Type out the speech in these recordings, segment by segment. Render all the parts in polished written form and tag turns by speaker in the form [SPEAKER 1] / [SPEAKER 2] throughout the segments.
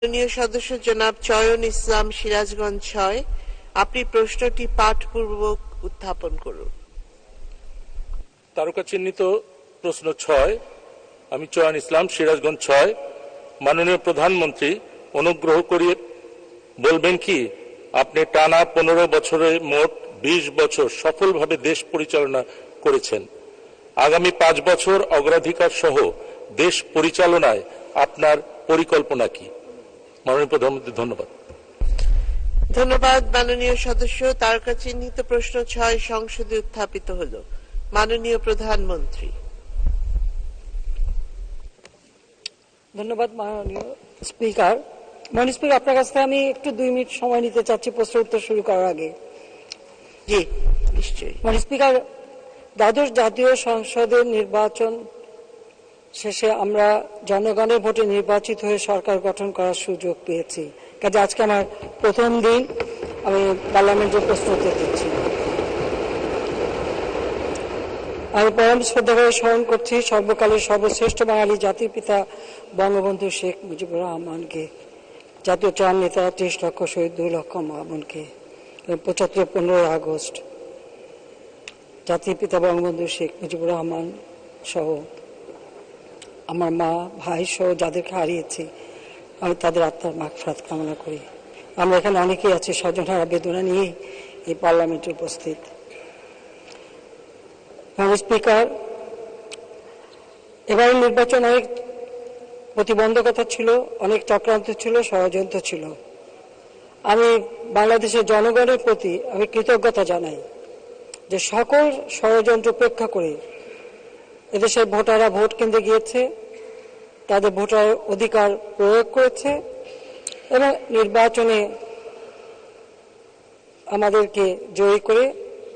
[SPEAKER 1] মাননীয় সদস্য জনাব চয়ন ইসলাম, সিরাজগঞ্জ ৬। আপনি প্রশ্নটি পাঠপূর্বক উত্থাপন করুন।
[SPEAKER 2] তারকা চিহ্নিত প্রশ্ন ৬। আমি চয়ন ইসলাম, সিরাজগঞ্জ ৬। মাননীয় প্রধানমন্ত্রী, অনুগ্রহ করে বলবেন কি আপনি টানা 15 বছরে মোট 20 বছর সফলভাবে দেশ পরিচালনা করেছেন। আগামী 5 বছর অগ্রাধিকার সহ দেশ পরিচালনায় আপনার পরিকল্পনা কি? মাননীয় প্রধানমন্ত্রী, ধন্যবাদ।
[SPEAKER 1] ধন্যবাদ মাননীয় সদস্য। তারকা চিহ্নিত প্রশ্ন ৬ সংসদে উত্থাপিত হল। মাননীয় প্রধানমন্ত্রী।
[SPEAKER 3] ধন্যবাদ মাননীয় স্পিকার। মাননীয় স্পিকার, আপনার কাছ থেকে আমি একটু 2 মিনিট সময় নিতে চাচ্ছি প্রশ্ন উত্তর শুরু করার আগে।
[SPEAKER 1] জি নিশ্চয়ই।
[SPEAKER 3] মাননীয় স্পিকার, দ্বাদশ জাতীয় সংসদের নির্বাচন শেষে আমরা জনগণের ভোটে নির্বাচিত হয়ে সরকার গঠন করার সুযোগ পেয়েছি। কাজে আজকে আমার প্রথম দিন, আমি পার্লামেন্টের প্রশ্ন উত্তর দিচ্ছি। আমি পরম শ্রদ্ধা করে স্মরণ করছি সর্বকালের সর্বশ্রেষ্ঠ বাঙালি জাতির পিতা বঙ্গবন্ধু শেখ মুজিবুর রহমানকে, জাতীয় চার নেতা, 30 লক্ষ শহীদ, 2 লক্ষ মা বোনকে। 15 আগস্ট জাতির পিতা বঙ্গবন্ধু শেখ মুজিবুর রহমান সহ আমার মা, ভাই সহ যাদেরকে হারিয়েছি, আমি তাদের আত্মার মাগফিরাত কামনা করি। আমরা এখানে অনেকেই আছি স্বজনহারা বেদনা নিয়ে এই পার্লামেন্টে উপস্থিত। মাননীয় স্পিকার, এবারের নির্বাচন অনেক প্রতিবন্ধকতা ছিল, অনেক চক্রান্ত ছিল, ষড়যন্ত্র ছিল। আমি বাংলাদেশের জনগণের প্রতি আমি কৃতজ্ঞতা জানাই যে সকল ষড়যন্ত্র উপেক্ষা করে এদেশের ভোটাররা ভোট কেন্দ্রে গিয়েছে, তাদের ভোটার অধিকার প্রয়োগ করেছে এবং নির্বাচনে আমাদেরকে জয়ী করে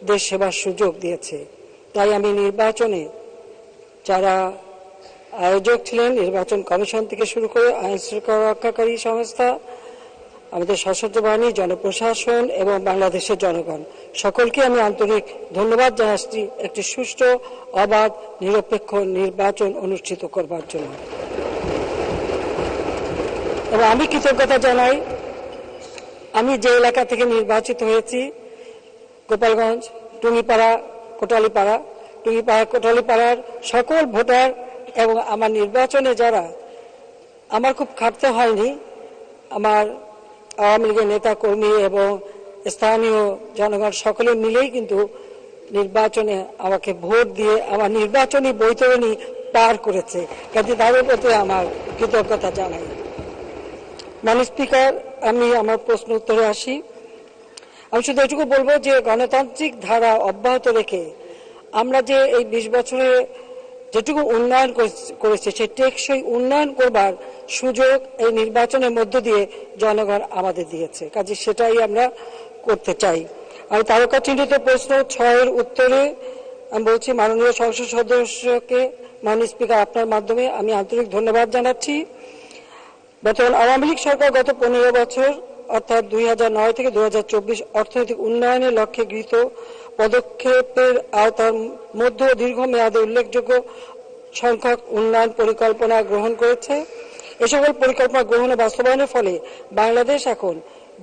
[SPEAKER 3] দেশ সেবার সুযোগ দিয়েছে। তাই আমি নির্বাচনে যারা আয়োজক ছিলেন, নির্বাচন কমিশন থেকে শুরু করে আইন শৃঙ্খলা রক্ষাকারী সংস্থা, আমাদের সশস্ত্র বাহিনী, জনপ্রশাসন এবং বাংলাদেশের জনগণ, সকলকে আমি আন্তরিক ধন্যবাদ জানাচ্ছি একটি সুষ্ঠু, অবাধ, নিরপেক্ষ নির্বাচন অনুষ্ঠিত করবার জন্য। এবং আমি কৃতজ্ঞতা জানাই, আমি যে এলাকা থেকে নির্বাচিত হয়েছি, গোপালগঞ্জ, টুঙ্গিপাড়া, কোটালীপাড়ার সকল ভোটার এবং আমার নির্বাচনে যারা, আমার খুব খাটতে হয়নি, আমার আওয়ামী লীগের নেতা কর্মী এবং স্থানীয় জনগণ সকলে মিলেই কিন্তু নির্বাচনে আমাকে ভোট দিয়ে আমার নির্বাচনী বৈতরণী পার করেছে। কাজে তাদের প্রতি আমার কৃতজ্ঞতা জানাই। মাননীয় স্পিকার, আমি আমার প্রশ্ন উত্তরে আসি। আমি শুধু এটুকু বলবো যে গণতান্ত্রিক ধারা অব্যাহত রেখে আমরা যে এই 20 বছরে যেটুকু উন্নয়ন করেছে, সেই টেকসই উন্নয়ন করবার সুযোগ এই নির্বাচনের মধ্য দিয়ে জনগণ আমাদের দিয়েছে। কাজে সেটাই আমরা করতে চাই। আর তারকা চিহ্নিত প্রশ্ন 6 উত্তরে আমি বলছি, মাননীয় সংসদ সদস্যকে, মাননীয় স্পিকার, আপনার মাধ্যমে আমি আন্তরিক ধন্যবাদ জানাচ্ছি। বর্তমান আওয়ামী লীগ সরকার গত 15 বছর অর্থাৎ 2009 থেকে 2024 অর্থনৈতিক উন্নয়নের লক্ষ্যে গৃহীত পদক্ষেপের আওতার মধ্য দীর্ঘমেয়াদে উল্লেখযোগ্য সংখ্যক উন্নয়ন পরিকল্পনা গ্রহণ করেছে। এ সকল পরিকল্পনা গ্রহণ ও বাস্তবায়নের ফলে বাংলাদেশ এখন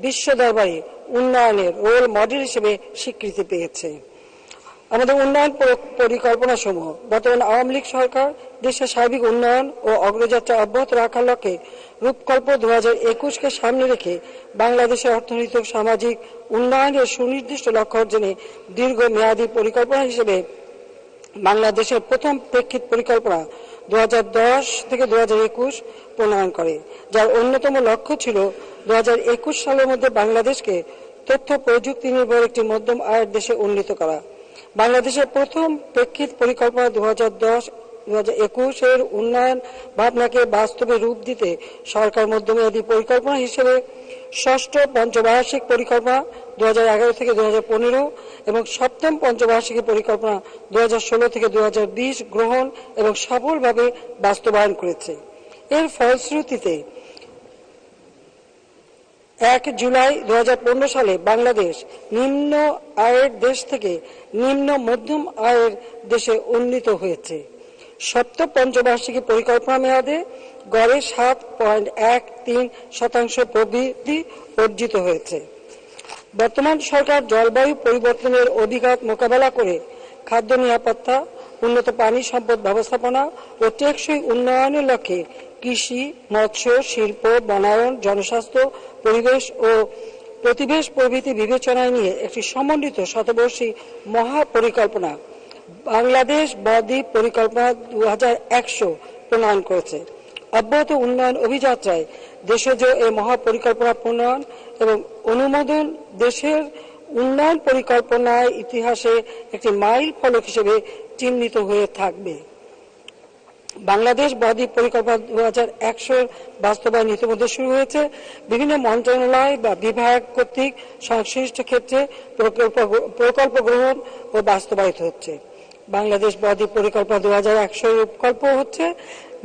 [SPEAKER 3] বিশ্ব দরবারে উন্নয়নের রোল মডেল হিসেবে স্বীকৃতি পেয়েছে। আমাদের উন্নয়ন পরিকল্পনা সমূহ বর্তমান আওয়ামী লীগ সরকার দেশের সার্বিক উন্নয়ন ও অগ্রযাত্রা অব্যাহত রাখার লক্ষ্যে রূপকল্প 2021-কে সামনে রেখে বাংলাদেশের অর্থনৈতিক সামাজিক উন্নয়নের সুনির্দিষ্ট লক্ষ্য অর্জনে দীর্ঘমেয়াদী পরিকল্পনা হিসেবে বাংলাদেশের প্রথম প্রেক্ষিত পরিকল্পনা 2010 থেকে 2021 প্রণয়ন করে, যার অন্যতম লক্ষ্য ছিল 2021 সালের মধ্যে বাংলাদেশকে তথ্য প্রযুক্তি নির্ভর একটি মধ্যম আয়ের দেশে উন্নীত করা। বাংলাদেশের প্রথম প্রেক্ষিত পরিকল্পনা 2010-2021 এর উন্নয়ন ভাবনাকে বাস্তবে রূপ দিতে সরকার মধ্যমেয়াদী পরিকল্পনা হিসেবে ষষ্ঠ পঞ্চবার্ষিক পরিকল্পনা 2011 থেকে 2015 এবং সপ্তম পঞ্চবার্ষিকী পরিকল্পনা 2016 থেকে 2020 গ্রহণ এবং সফলভাবে বাস্তবায়ন করেছে। এর ফলশ্রুতিতে 1 জুলাই 2015 সালে বাংলাদেশ নিম্ন আয়ের দেশ থেকে নিম্ন মধ্যম আয়ের দেশে উন্নীত হয়েছে। সপ্তম পঞ্চবার্ষিকী পরিকল্পনা মেয়াদে গড়ে 7.13% প্রবৃদ্ধি অর্জিত হয়েছে। বর্তমান সরকার জলবায়ু পরিবর্তনের অভিঘাত মোকাবেলা করে খাদ্য নিরাপত্তা, উন্নত পানি সম্পদ ব্যবস্থাপনা ও টেকসই উন্নয়নের লক্ষ্যে কৃষি, মৎস্য, শিল্প, বনায়ন, জনস্বাস্থ্য, পরিবেশ ও প্রতিবেশ প্রভৃতি বিবেচনায় নিয়ে একটি সমন্বিত শতবর্ষী মহাপরিকল্পনা বাংলাদেশ বদ্বীপ পরিকল্পনা 2100 প্রণয়ন করেছে। অব্যাহত উন্নয়ন অভিযাত্রায় দেশজ এই মহাপরিকল্পনা প্রণয়ন এবং অনুমোদন দেশের উন্নয়ন পরিকল্পনায় ইতিহাসে একটি মাইল ফলক হিসেবে চিহ্নিত হয়ে থাকবে। বাংলাদেশ বদ্বীপ পরিকল্পনা 2100 বাস্তবায়ন ইতিমধ্যে শুরু হয়েছে। বিভিন্ন মন্ত্রণালয় বা বিভাগ কর্তৃক সংশ্লিষ্ট ক্ষেত্রে প্রকল্প গ্রহণ ও বাস্তবায়িত হচ্ছে। বাংলাদেশ বদ্বীপ পরিকল্পনা 2100 রূপকল্প হচ্ছে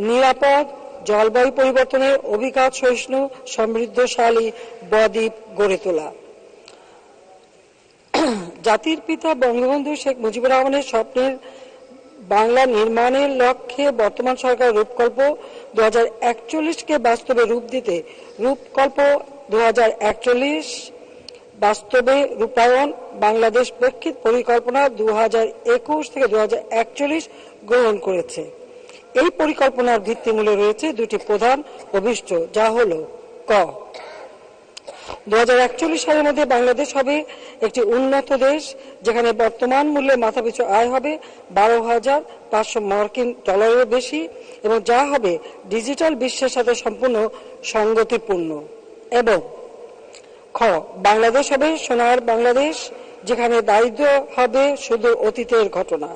[SPEAKER 3] নিরাপদ, জলবায়ু পরিবর্তনের অভিঘাত সহিষ্ণু, সমৃদ্ধশালী বদ্বীপ গড়ে তোলা। জাতির পিতা বঙ্গবন্ধু শেখ মুজিবুর রহমানের স্বপ্নের বাংলা নির্মাণের লক্ষ্যে বর্তমান সরকার রূপকল্প 2041কে বাস্তবে রূপ দিতে রূপকল্প 2041 বাস্তবে রূপায়ণ বাংলাদেশ প্রেক্ষিত পরিকল্পনা 2021 থেকে 2041 গ্রহণ করেছে। এই পরিকল্পনার ভিত্তিমূলে রয়েছে দুটি প্রধান অভিষ্ট, যা হলো ক 2041 সালের মধ্যে বাংলাদেশ হবে একটি উন্নত দেশ, যেখানে বর্তমান মূল্যে মাথাপিছু আয় হবে 12,500 মার্কিন ডলারের বেশি এবং যা হবে ডিজিটাল বিশ্বের সাথে সম্পূর্ণ সঙ্গতিপূর্ণ। এবং খ বাংলাদেশ হবে সোনার বাংলাদেশ, যেখানে দারিদ্র্য হবে শুধু অতীতের ঘটনা।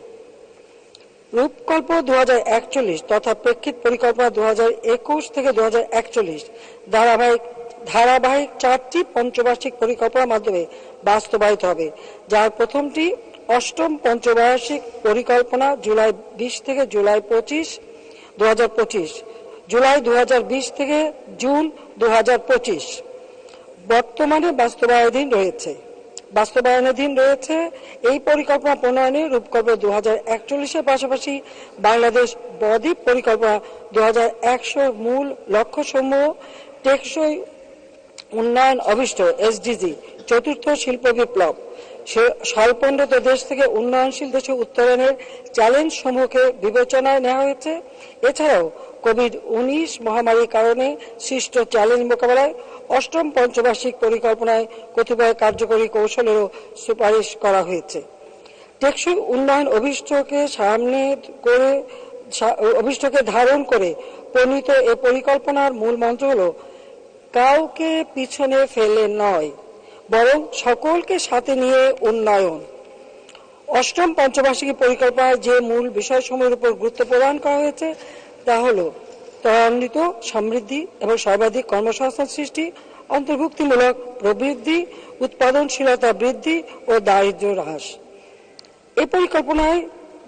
[SPEAKER 3] রূপকল্প 2041 তথা প্রেক্ষিত পরিকল্পনা 2021 থেকে 2041 ধারাবাহিক 4টি পঞ্চবার্ষিক পরিকল্পনার মাধ্যমে বাস্তবায়িত হবে, যার প্রথমটি অষ্টম পঞ্চবার্ষিক পরিকল্পনা জুলাই 20 থেকে জুলাই 2025, জুলাই 2020 থেকে জুন 2025 বর্তমানে বাস্তবায়নাধীন রয়েছে। এই পরিকল্পনা প্রণয়নে রূপকল্প 2041 পাশাপাশি বাংলাদেশ বদ্বীপ পরিকল্পনা 2100 মূল লক্ষ্যসমূহ টেকসই উন্নয়ন অভিষ্ট এসডিজি, চতুর্থ শিল্প বিপ্লব, স্বল্পোন্নত দেশ থেকে উন্নয়নশীল দেশে উত্তরণের চ্যালেঞ্জ সমূহকে বিবেচনায় নেওয়া হয়েছে। এছাড়াও কোভিড-19 মহামারীর কারণে সৃষ্ট চ্যালেঞ্জ মোকাবেলায় অষ্টম পঞ্চবার্ষিক পরিকল্পনায় কতিপয় কার্যকরী কৌশলেরও সুপারিশ করা হয়েছে। টেকসই উন্নয়ন অভিষ্টকে ধারণ করে প্রণীত এ পরিকল্পনার মূল মন্ত্র হল কাউকে পিছনে ফেলে নয়, বরং সকলকে সাথে নিয়ে উন্নয়ন। অষ্টম পঞ্চবার্ষিকী পরিকল্পনায় যে মূল বিষয়সমূহের উপর গুরুত্ব প্রদান করা হয়েছে তা হল ত্বরান্বিত সমৃদ্ধি এবং সর্বাধিক কর্মসংস্থান সৃষ্টি, অন্তর্ভুক্তিমূলক প্রবৃদ্ধি, উৎপাদনশীলতা বৃদ্ধি ও দারিদ্র্য হ্রাস। এই পরিকল্পনায়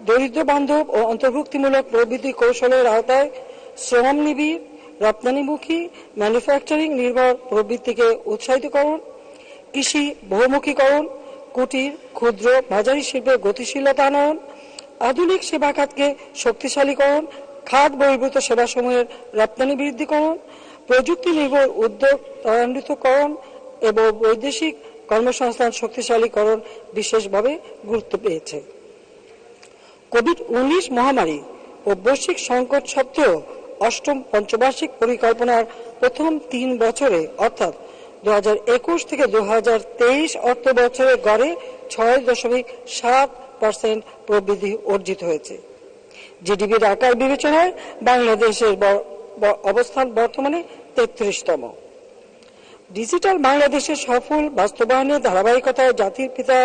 [SPEAKER 3] দরিদ্র বান্ধব ও অন্তর্ভুক্তিমূলক প্রবৃদ্ধি কৌশলের আওতায় শ্রম নিবিড়, রপ্তানিমুখী, ম্যানুফ্যাকচারিং নির্ভর প্রবৃত্তিকে উৎসাহিতকরণ, কৃষি বহুমুখীকরণ, কুটির, ক্ষুদ্র, মাঝারি শিল্পের গতিশীলতা আনয়ন, আধুনিক সেবা খাতকে শক্তিশালীকরণ, খাত বহির্ভূত সেবাসমূহের রপ্তানি বৃদ্ধিকরণ, প্রযুক্তি নির্ভর উদ্যোগ ত্বরান্বিতকরণ এবং বৈদেশিক কর্মসংস্থান শক্তিশালীকরণ বিশেষভাবে গুরুত্ব পেয়েছে। কোভিড-19 মহামারী ও বৈশ্বিক সংকট সত্ত্বেও অষ্টম পঞ্চবার্ষিক পরিকল্পনার প্রথম 3 বছরে অর্থাৎ 2021 থেকে 2023 অর্থ বছরে গড়ে 6.7% প্রবৃদ্ধি অর্জিত হয়েছে। জিডিপির আকার বিবেচনায় বাংলাদেশের অবস্থান বর্তমানে 33তম। ডিজিটাল বাংলাদেশের সফল বাস্তবায়নের ধারাবাহিকতায় জাতির পিতা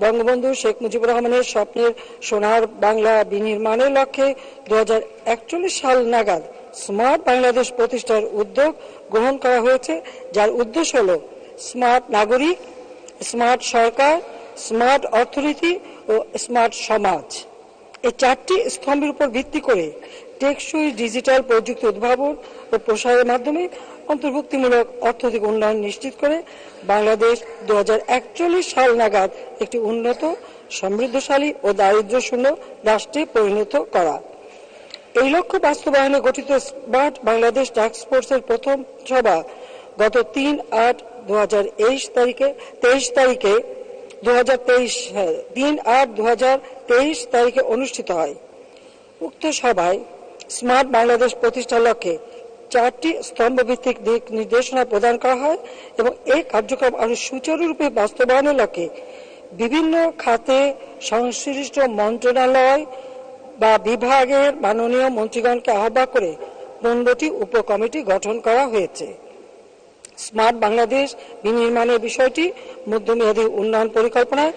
[SPEAKER 3] বঙ্গবন্ধু শেখ মুজিবুর রহমানের স্বপ্নের সোনার বাংলা বিনির্মাণের লক্ষ্যে 2041 সাল নাগাদ স্মার্ট বাংলাদেশ প্রতিষ্ঠার উদ্যোগ গ্রহণ করা হয়েছে, যার উদ্দেশ্য হল স্মার্ট নাগরিক, স্মার্ট সরকার, স্মার্ট অর্থনীতি ও স্মার্ট সমাজ। এই 4টি স্তম্ভের উপর ভিত্তি করে টেকসই ডিজিটাল প্রযুক্তি উদ্ভাবন ও প্রসারের মাধ্যমে অন্তর্ভুক্তিমূলক অর্থনৈতিক উন্নয়ন নিশ্চিত করে বাংলাদেশ 2041 সাল নাগাদ একটি উন্নত, সমৃদ্ধশালী ও দারিদ্র্য শূন্য রাষ্ট্রে পরিণত করা। এই লক্ষ্য বাস্তবায়নে গঠিত স্মার্ট বাংলাদেশ টাস্ক ফোর্সের প্রথম সভা গত 3/8/2023 তারিখে অনুষ্ঠিত হয়। উক্ত সভায় স্মার্ট বাংলাদেশ প্রতিষ্ঠার লক্ষ্যে 4টি স্তম্ভভিত্তিক দিক নির্দেশনা প্রদান করা হয় এবং এই কার্যক্রম আরো সুচারুরূপে বাস্তবায়নের লক্ষ্যে বিভিন্ন খাতে সংশ্লিষ্ট মন্ত্রণালয় বা বিভাগের মাননীয় মন্ত্রীগণকে আহ্বান করে 15টি উপকমিটি গঠন করা হয়েছে। স্মার্ট বাংলাদেশ বিনির্মাণের বিষয়টি মধ্যমেয়াদী উন্নয়ন পরিকল্পনায়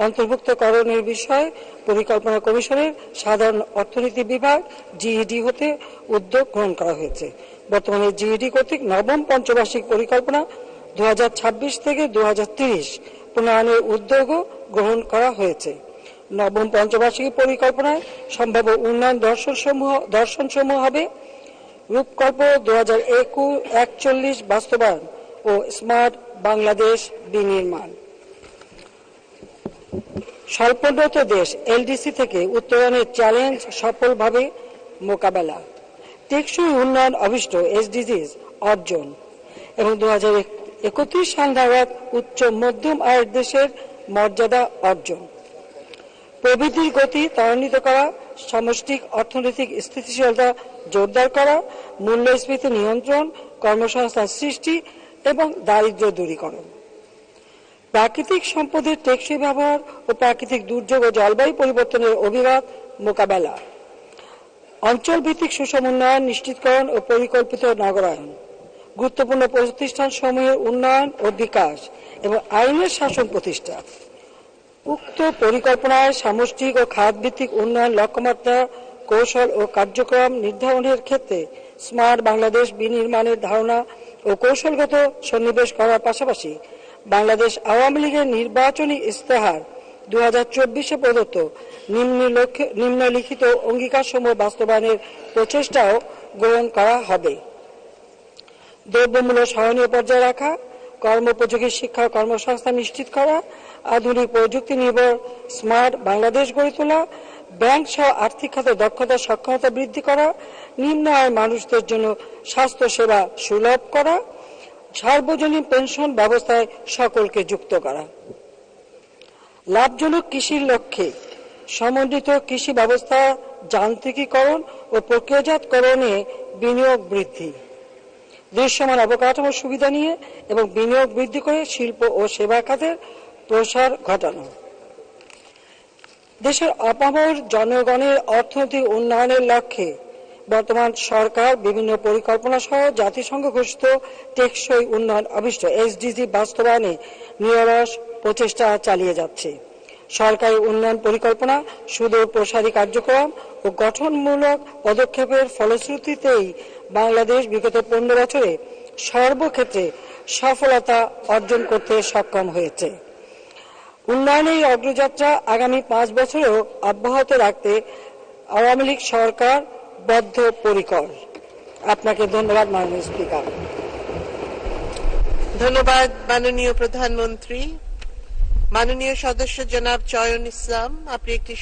[SPEAKER 3] অন্তর্ভুক্তকরণের বিষয়ে পরিকল্পনা কমিশনের সাধারণ অর্থনীতি বিভাগ জিইডি হতে উদ্যোগ গ্রহণ করা হয়েছে। বর্তমানে জিইডি কর্তৃক নবম পঞ্চবার্ষিক পরিকল্পনা 2026 থেকে 2030 প্রণয়নের উদ্যোগও গ্রহণ করা হয়েছে। নবম পঞ্চবার্ষিক পরিকল্পনায় সম্ভাব্য উন্নয়ন দর্শনসমূহ হবে রূপকল্প 2041 বাস্তবায়ন ও স্মার্ট বাংলাদেশ বিনির্মাণ। স্বল্পোন্নত দেশ এলডিসি থেকে উত্তরণের চ্যালেঞ্জ সফলভাবে মোকাবেলা, টেকসই উন্নয়ন অভিষ্ট এসডিজিজ অর্জন এবং 2031 সাল নাগাদ উচ্চ মধ্যম আয়ের দেশের মর্যাদা অর্জন, প্রবৃদ্ধির গতি ত্বরান্বিত করা, সামষ্টিক অর্থনৈতিক স্থিতিশীলতা জোরদার করা, মূল্যস্ফীতি নিয়ন্ত্রণ, কর্মসংস্থান সৃষ্টি এবং দারিদ্র্য দূরীকরণ, প্রাকৃতিক সম্পদের টেকসই ব্যবহার ও প্রাকৃতিক দুর্যোগ ও জলবায়ু পরিবর্তনের অবিরাত মোকাবেলা, অঞ্চল ভিত্তিক সুষম উন্নয়ন নিশ্চিতকরণ ও পরিকল্পিত নগরায়ন, গুরুত্বপূর্ণ প্রতিষ্ঠান সমূহের উন্নয়ন ও বিকাশ এবং আইনের শাসন প্রতিষ্ঠা। উক্ত পরিকল্পনায় সামষ্টিক ও খাতভিত্তিক উন্নয়ন লক্ষ্যমাত্রা, কৌশল ও কার্যক্রম নির্ধারণের ক্ষেত্রে স্মার্ট বাংলাদেশ বিনির্মাণের ধারণা ও কৌশলগত সন্নিবেশ করার পাশাপাশি বাংলাদেশ আওয়ামী লীগের নির্বাচনী ইস্তেহার 2024 প্রদত্ত নিম্নলিখিত অঙ্গীকারসমূহ বাস্তবায়নের প্রচেষ্টাও গ্রহণ করা হবে। দ্রব্যমূল্য সহনীয় পর্যায়ে রাখা, কর্মোপযোগী শিক্ষা ও কর্মসংস্থান নিশ্চিত করা, আধুনিক প্রযুক্তি নির্ভর স্মার্ট বাংলাদেশ গড়ে তোলা, ব্যাংক সহ আর্থিক খাতে দক্ষতা সক্ষমতা বৃদ্ধি করা, নিম্ন আয়ের মানুষদের জন্য স্বাস্থ্য সেবা সুলভ করা, সার্বজনীন পেনশন ব্যবস্থায় সকলকে যুক্ত করা, লাভজনক কৃষির লক্ষ্যে সমন্বিত কৃষি ব্যবস্থা যান্ত্রিকীকরণ ও প্রক্রিয়াজাতকরণে বিনিয়োগ বৃদ্ধি, দৃশ্যমান অবকাঠামো সুবিধা নিয়ে এবং বিনিয়োগ বৃদ্ধি করে শিল্প ও সেবা খাতের প্রসার ঘটানো, দেশের অপামর জনগণের অর্থনৈতিক উন্নয়নের লক্ষ্যে বর্তমান সরকার বিভিন্ন পরিকল্পনা সহ জাতিসংঘ ঘোষিত টেকসই উন্নয়ন অভিষ্ট এসডিজি বাস্তবায়নে নিরলস প্রচেষ্টা চালিয়ে যাচ্ছে। সরকারি উন্নয়ন পরিকল্পনা, সুদূর প্রসারী কার্যক্রম ও গঠনমূলক পদক্ষেপের ফলশ্রুতিতেই বাংলাদেশ বিগত 15 বছরে সর্বক্ষেত্রে সফলতা অর্জন করতে সক্ষম হয়েছে। উন্নয়নের অগ্রযাত্রা আগামী 5 বছরেও অব্যাহত রাখতে আওয়ামী লীগ সরকার বদ্ধপরিকর। আপনাকে ধন্যবাদ মাননীয় স্পিকার।
[SPEAKER 1] ধন্যবাদ মাননীয় প্রধানমন্ত্রী। মাননীয় সদস্য জনাব চয়ন ইসলাম, আপনি একটি